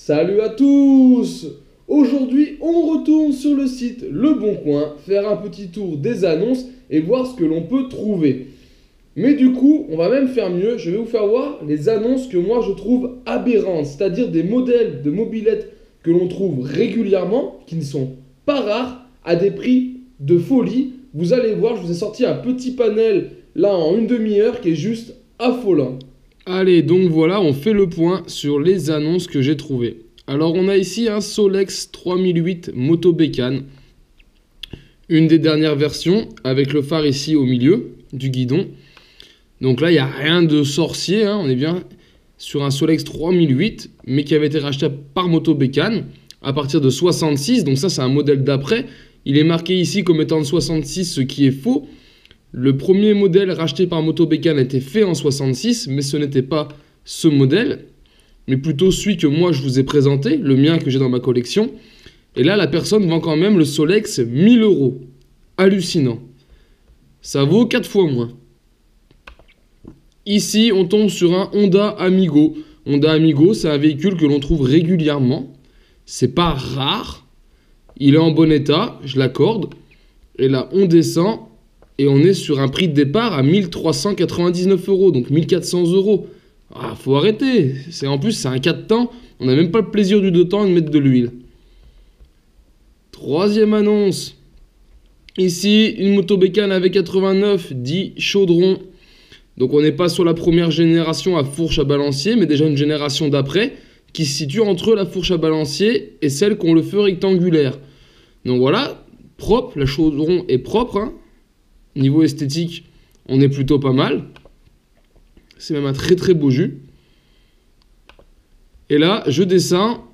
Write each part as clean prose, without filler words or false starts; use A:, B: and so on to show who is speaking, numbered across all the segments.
A: Salut à tous! Aujourd'hui, on retourne sur le site Le Bon Coin, faire un petit tour des annonces et voir ce que l'on peut trouver. Mais du coup, on va même faire mieux, je vais vous faire voir les annonces que moi je trouve aberrantes, c'est-à-dire des modèles de mobylettes que l'on trouve régulièrement, qui ne sont pas rares, à des prix de folie. Vous allez voir, je vous ai sorti un petit panel là en une demi-heure qui est juste affolant.
B: Allez, donc voilà, on fait le point sur les annonces que j'ai trouvées. Alors, on a ici un Solex 3008 Moto Bécane. Une des dernières versions, avec le phare ici au milieu du guidon. Donc là, il n'y a rien de sorcier, hein, on est bien sur un Solex 3008, mais qui avait été racheté par Moto Bécane à partir de 66. Donc ça, c'est un modèle d'après. Il est marqué ici comme étant de 66, ce qui est faux. Le premier modèle racheté par Moto Bécane a été fait en 66, mais ce n'était pas ce modèle, mais plutôt celui que moi je vous ai présenté, le mien que j'ai dans ma collection. Et là, la personne vend quand même le Solex 1000 €. Hallucinant. Ça vaut 4 fois moins. Ici, on tombe sur un Honda Amigo. Honda Amigo, c'est un véhicule que l'on trouve régulièrement. C'est pas rare. Il est en bon état, je l'accorde. Et là, on descend. Et on est sur un prix de départ à 1399 €, donc 1400 €. Ah, faut arrêter. En plus, c'est un 4 temps. On n'a même pas le plaisir du 2 temps de mettre de l'huile. Troisième annonce. Ici, une Moto Bécane avec 89, dit chaudron. Donc on n'est pas sur la première génération à fourche à balancier, mais déjà une génération d'après, qui se situe entre la fourche à balancier et celle qu'on le feu rectangulaire. Donc voilà, propre, la chaudron est propre, hein. Niveau esthétique, on est plutôt pas mal. C'est même un très très beau jus. Et là, je descends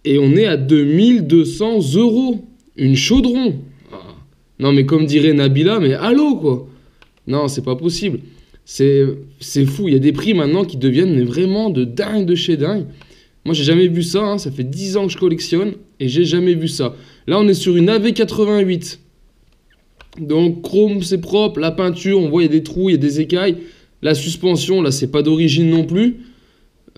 B: et on est à 2200 €. Une chaudron. Ah. Non mais comme dirait Nabila, mais allô quoi. Non, c'est pas possible. C'est fou. Il y a des prix maintenant qui deviennent vraiment de dingue de chez dingue. Moi, j'ai jamais vu ça. Hein. Ça fait 10 ans que je collectionne et j'ai jamais vu ça. Là, on est sur une AV88. Donc chrome c'est propre, la peinture on voit il y a des trous, il y a des écailles, la suspension là c'est pas d'origine non plus,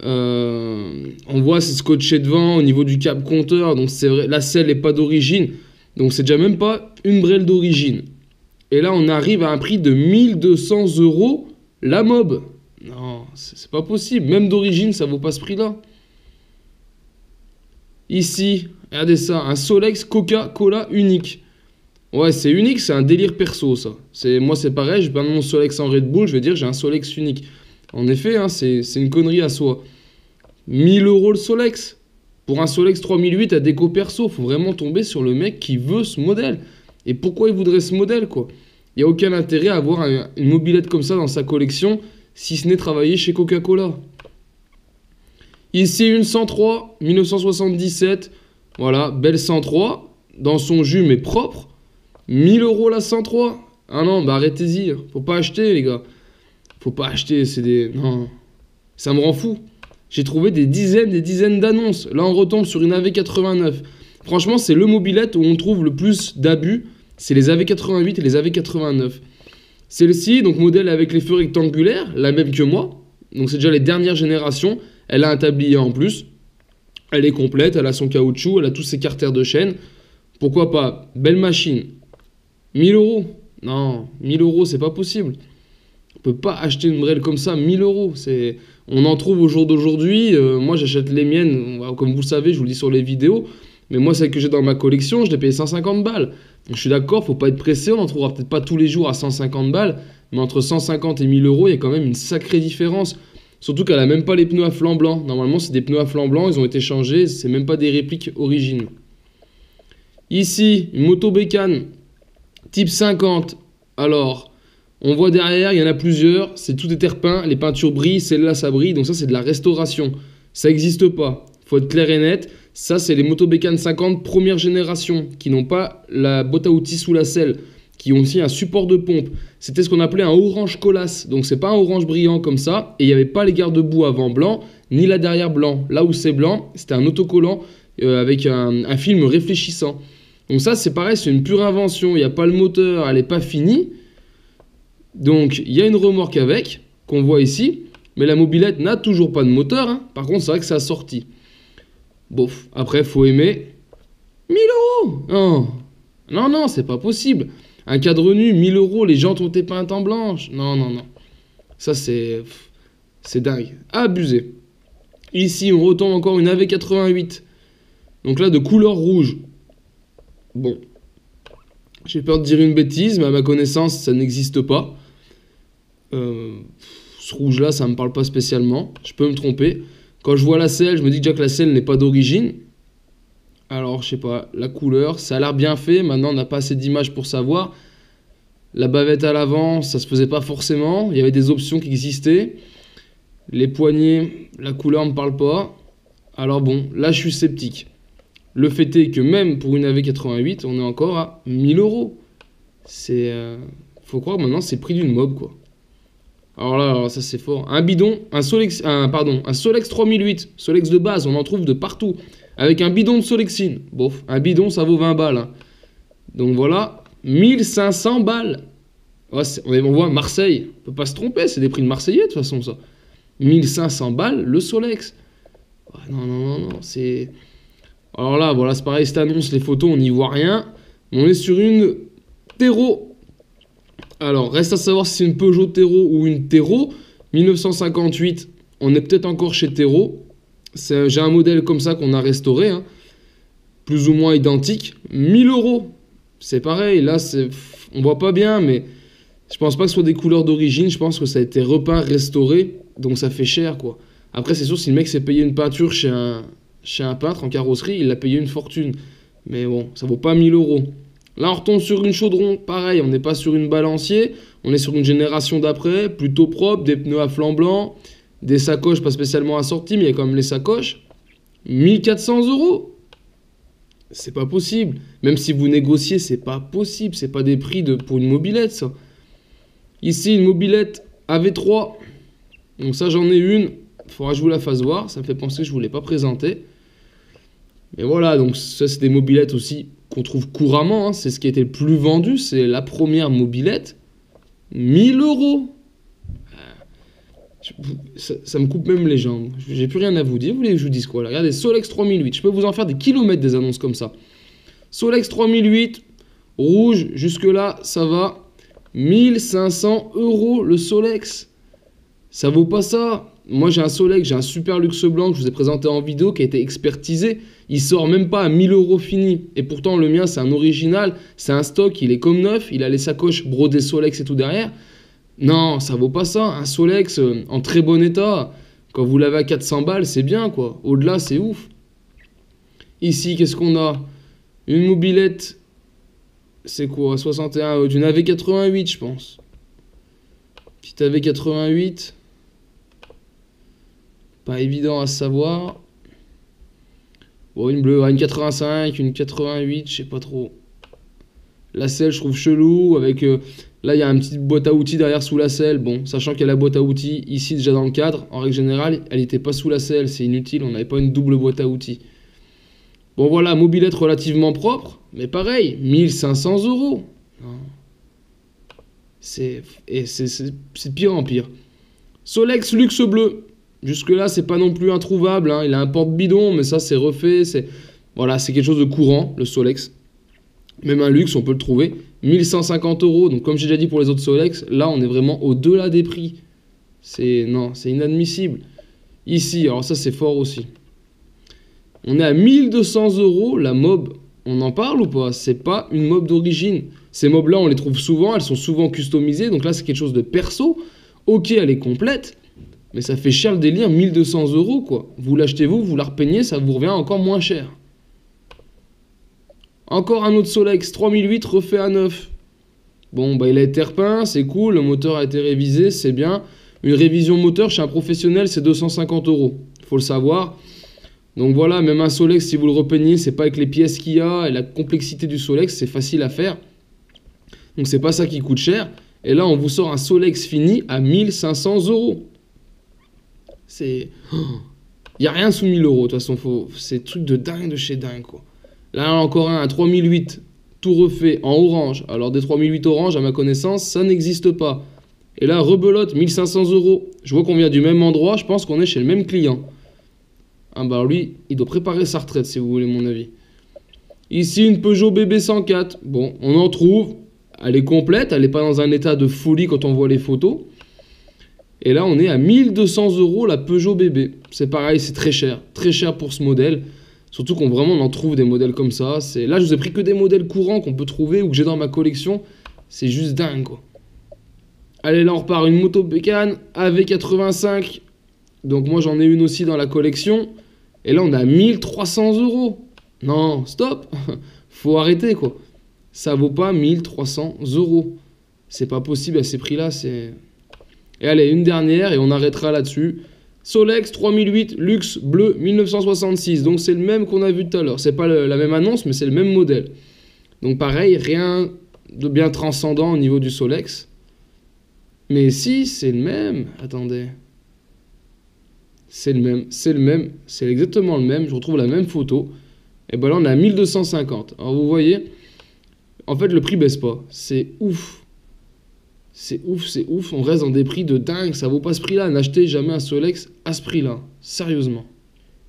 B: on voit c'est scotché devant au niveau du câble compteur, donc c'est vrai la selle est pas d'origine, donc c'est déjà même pas une brêle d'origine. Et là on arrive à un prix de 1200 € la mob. Non c'est pas possible, même d'origine ça vaut pas ce prix là. Ici regardez ça, un Solex Coca-Cola unique. Ouais, c'est unique, c'est un délire perso, ça. Moi, c'est pareil, je vais pas mon Solex en Red Bull, je vais dire j'ai un Solex unique. En effet, hein, c'est une connerie à soi. 1000 € le Solex. Pour un Solex 3008 à déco perso, faut vraiment tomber sur le mec qui veut ce modèle. Et pourquoi il voudrait ce modèle, quoi? Il n'y a aucun intérêt à avoir une mobilette comme ça dans sa collection, si ce n'est travailler chez Coca-Cola. Ici, une 103, 1977. Voilà, belle 103, dans son jus, mais propre. 1000 € la 103. Ah non, bah arrêtez-y. Faut pas acheter, les gars. Faut pas acheter, c'est des... Non. Ça me rend fou. J'ai trouvé des dizaines d'annonces. Là, on retombe sur une AV89. Franchement, c'est le mobilette où on trouve le plus d'abus. C'est les AV88 et les AV89. Celle-ci, donc modèle avec les feux rectangulaires, la même que moi. Donc c'est déjà les dernières générations. Elle a un tablier en plus. Elle est complète, elle a son caoutchouc, elle a tous ses carters de chaîne. Pourquoi pas? Belle machine. 1000 €. Non, 1000 €, c'est pas possible. On peut pas acheter une brêle comme ça, 1000 €. On en trouve au jour d'aujourd'hui. Moi, j'achète les miennes, comme vous le savez, je vous le dis sur les vidéos. Mais moi, celle que j'ai dans ma collection, je l'ai payé 150 balles. Donc, je suis d'accord, faut pas être pressé. On en trouvera peut-être pas tous les jours à 150 balles. Mais entre 150 et 1000 €, il y a quand même une sacrée différence. Surtout qu'elle a même pas les pneus à flanc blanc. Normalement, c'est des pneus à flanc blanc. Ils ont été changés. C'est même pas des répliques origines. Ici, une Moto Bécane. Type 50, alors, on voit derrière, il y en a plusieurs, c'est tout est terre-peint, les peintures brillent, celle-là ça brille, donc ça c'est de la restauration. Ça n'existe pas, faut être clair et net. Ça c'est les Moto Bécane 50 première génération, qui n'ont pas la boîte à outils sous la selle, qui ont aussi un support de pompe. C'était ce qu'on appelait un orange colasse, donc c'est pas un orange brillant comme ça, et il n'y avait pas les garde-boue avant blanc, ni la derrière blanc. Là où c'est blanc, c'était un autocollant avec un film réfléchissant. Donc ça, c'est pareil, c'est une pure invention. Il n'y a pas le moteur, elle n'est pas finie. Donc, il y a une remorque avec, qu'on voit ici. Mais la mobilette n'a toujours pas de moteur. Hein. Par contre, c'est vrai que c'est assorti. Bof. Après, faut aimer. 1000 euros. Non. Non, non, c'est pas possible. Un cadre nu, 1000 euros, les jantes ont été peintes en blanche. Non, non, non. Ça, c'est dingue. Abusé. Ici, on retombe encore une AV88. Donc là, de couleur rouge. Bon. J'ai peur de dire une bêtise, mais à ma connaissance, ça n'existe pas. Ce rouge-là, ça me parle pas spécialement. Je peux me tromper. Quand je vois la selle, je me dis déjà que la selle n'est pas d'origine. Alors, je sais pas, la couleur, ça a l'air bien fait. Maintenant, on n'a pas assez d'images pour savoir. La bavette à l'avant, ça se faisait pas forcément. Il y avait des options qui existaient. Les poignées, la couleur me parle pas. Alors bon, là, je suis sceptique. Le fait est que même pour une AV88, on est encore à 1000 euros. C'est... faut croire que maintenant, c'est le prix d'une mob, quoi. Alors, ça, c'est fort. Un bidon, un Solex 3008. Solex de base, on en trouve de partout. Avec un bidon de Solexine. Bon, un bidon, ça vaut 20 balles. Hein. Donc voilà, 1500 balles. Ouais, on voit Marseille. On peut pas se tromper, c'est des prix de Marseillais, de toute façon, ça. 1500 balles, le Solex. Ouais, non, non, non, non, c'est... Alors là, voilà, c'est pareil, cette annonce, les photos, on n'y voit rien. On est sur une Tero. Alors, reste à savoir si c'est une Peugeot Tero ou une Tero. 1958, on est peut-être encore chez Tero. J'ai un modèle comme ça qu'on a restauré, hein, plus ou moins identique. 1000 euros. C'est pareil, là, on voit pas bien, mais je pense pas que ce soit des couleurs d'origine. Je pense que ça a été repeint, restauré, donc ça fait cher, quoi. Après, c'est sûr, si le mec s'est payé une peinture chez un peintre en carrosserie, il a payé une fortune. Mais bon, ça vaut pas 1000 euros. Là, on retombe sur une chaudron. Pareil, on n'est pas sur une balancier. On est sur une génération d'après, plutôt propre, des pneus à flanc blanc, des sacoches pas spécialement assorties, mais il y a quand même les sacoches. 1400 euros. C'est pas possible. Même si vous négociez, c'est pas possible. C'est pas des prix pour une mobilette, ça. Ici, une mobilette AV3. Donc ça, j'en ai une. Faudra que je vous la fasse voir. Ça me fait penser que je vous l'ai pas présentée. Mais voilà, donc ça, c'est des mobilettes aussi qu'on trouve couramment. Hein. C'est ce qui a été le plus vendu. C'est la première mobilette. 1000 euros. Ça me coupe même les jambes. J'ai plus rien à vous dire. Vous voulez que je vous dise quoi là? Regardez, Solex 3008. Je peux vous en faire des kilomètres des annonces comme ça. Solex 3008, rouge, jusque-là, ça va. 1500 euros le Solex. Ça vaut pas ça. Moi, j'ai un Solex, j'ai un super luxe blanc que je vous ai présenté en vidéo qui a été expertisé. Il sort même pas à 1000 euros fini. Et pourtant, le mien, c'est un original. C'est un stock, il est comme neuf. Il a les sacoches brodées Solex et tout derrière. Non, ça vaut pas ça. Un Solex en très bon état, quand vous l'avez à 400 balles, c'est bien, quoi. Au-delà, c'est ouf. Ici, qu'est-ce qu'on a? Une mobilette, c'est quoi? 61, d'une AV88, je pense. Petite AV88. Pas évident à savoir. Bon, une bleue, une 85, une 88, je sais pas trop. La selle, je trouve chelou, avec... là, il y a une petite boîte à outils derrière sous la selle. Bon, sachant qu'il y a la boîte à outils ici déjà dans le cadre, en règle générale, elle n'était pas sous la selle, c'est inutile, on n'avait pas une double boîte à outils. Bon, voilà, mobilette relativement propre, mais pareil, 1500 euros. C'est de pire en pire. Solex luxe bleu. Jusque-là, c'est pas non plus introuvable. Hein. Il a un porte-bidon, mais ça, c'est refait. Voilà, c'est quelque chose de courant, le Solex. Même un luxe, on peut le trouver. 1150 euros. Donc, comme j'ai déjà dit pour les autres Solex, là, on est vraiment au-delà des prix. Non, c'est inadmissible. Ici, alors ça, c'est fort aussi. On est à 1200 euros. La mob, on en parle ou pas? C'est pas une mob d'origine. Ces mobs-là, on les trouve souvent. Elles sont souvent customisées. Donc là, c'est quelque chose de perso. Ok, elle est complète. Mais ça fait cher le délire, 1200 euros, quoi. Vous l'achetez vous la repeignez, ça vous revient encore moins cher. Encore un autre Solex 3008 refait à neuf. Bon, bah il a été repeint, c'est cool, le moteur a été révisé, c'est bien. Une révision moteur chez un professionnel, c'est 250 euros. Faut le savoir. Donc voilà, même un Solex, si vous le repeignez, c'est pas avec les pièces qu'il y a et la complexité du Solex, c'est facile à faire. Donc c'est pas ça qui coûte cher. Et là, on vous sort un Solex fini à 1500 euros. Il n'y a rien sous 1000 euros, de toute façon, c'est truc de dingue de chez dingue, quoi. Là, encore un 3008, tout refait en orange. Alors, des 3008 orange, à ma connaissance, ça n'existe pas. Et là, rebelote, 1500 euros. Je vois qu'on vient du même endroit, je pense qu'on est chez le même client. Ah bah lui, il doit préparer sa retraite si vous voulez mon avis. Ici une Peugeot BB 104. Bon, on en trouve. Elle est complète, elle n'est pas dans un état de folie quand on voit les photos. Et là on est à 1200 € la Peugeot BB. C'est pareil, c'est très cher pour ce modèle. Surtout qu'on vraiment on en trouve des modèles comme ça. Là je vous ai pris que des modèles courants qu'on peut trouver ou que j'ai dans ma collection. C'est juste dingue quoi. Allez là on repart une moto bécane AV85. Donc moi j'en ai une aussi dans la collection. Et là on a 1300 €. Non, stop. Faut arrêter quoi. Ça vaut pas 1300 €. C'est pas possible à ces prix-là, c'est... Et allez, une dernière et on arrêtera là-dessus. Solex 3008 Luxe bleu 1966. Donc c'est le même qu'on a vu tout à l'heure. C'est pas la même annonce, mais c'est le même modèle. Donc pareil, rien de bien transcendant au niveau du Solex. Mais si, c'est le même. Attendez. C'est le même, c'est exactement le même. Je retrouve la même photo. Et ben là, on est à 1250. Alors vous voyez, en fait, le prix baisse pas. C'est ouf. C'est ouf. On reste dans des prix de dingue. Ça vaut pas ce prix-là. N'achetez jamais un Solex à ce prix-là. Sérieusement.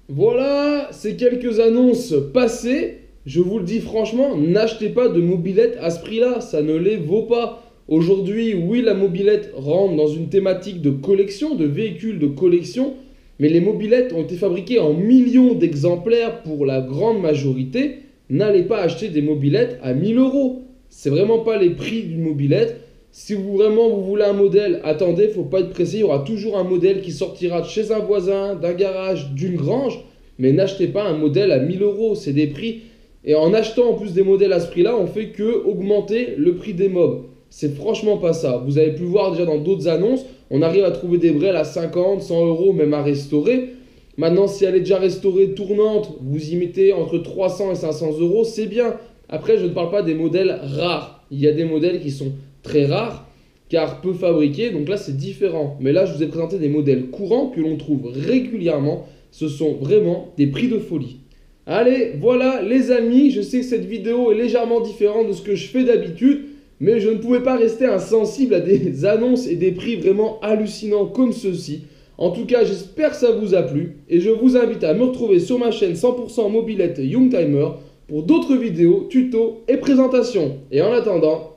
A: Voilà, ces quelques annonces passées. Je vous le dis franchement, n'achetez pas de mobilette à ce prix-là. Ça ne les vaut pas. Aujourd'hui, oui, la mobilette rentre dans une thématique de collection, de véhicules de collection. Mais les mobilettes ont été fabriquées en millions d'exemplaires pour la grande majorité. N'allez pas acheter des mobilettes à 1000 €. C'est vraiment pas les prix d'une mobilette. Si vous voulez un modèle, attendez, faut pas être pressé. Il y aura toujours un modèle qui sortira de chez un voisin, d'un garage, d'une grange. Mais n'achetez pas un modèle à 1000 €. C'est des prix. Et en achetant en plus des modèles à ce prix-là, on fait que augmenter le prix des mobs. C'est franchement pas ça. Vous avez pu voir déjà dans d'autres annonces. On arrive à trouver des brels à 50, 100 €, même à restaurer. Maintenant, si elle est déjà restaurée, tournante, vous y mettez entre 300 et 500 €, c'est bien. Après, je ne parle pas des modèles rares. Il y a des modèles qui sont très rares, car peu fabriqués, donc là, c'est différent. Mais là, je vous ai présenté des modèles courants que l'on trouve régulièrement. Ce sont vraiment des prix de folie. Allez, voilà les amis, je sais que cette vidéo est légèrement différente de ce que je fais d'habitude, mais je ne pouvais pas rester insensible à des annonces et des prix vraiment hallucinants comme ceux-ci. En tout cas, j'espère que ça vous a plu et je vous invite à me retrouver sur ma chaîne 100% mobilette Youngtimer pour d'autres vidéos, tutos et présentations. Et en attendant,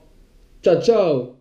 A: ciao ciao!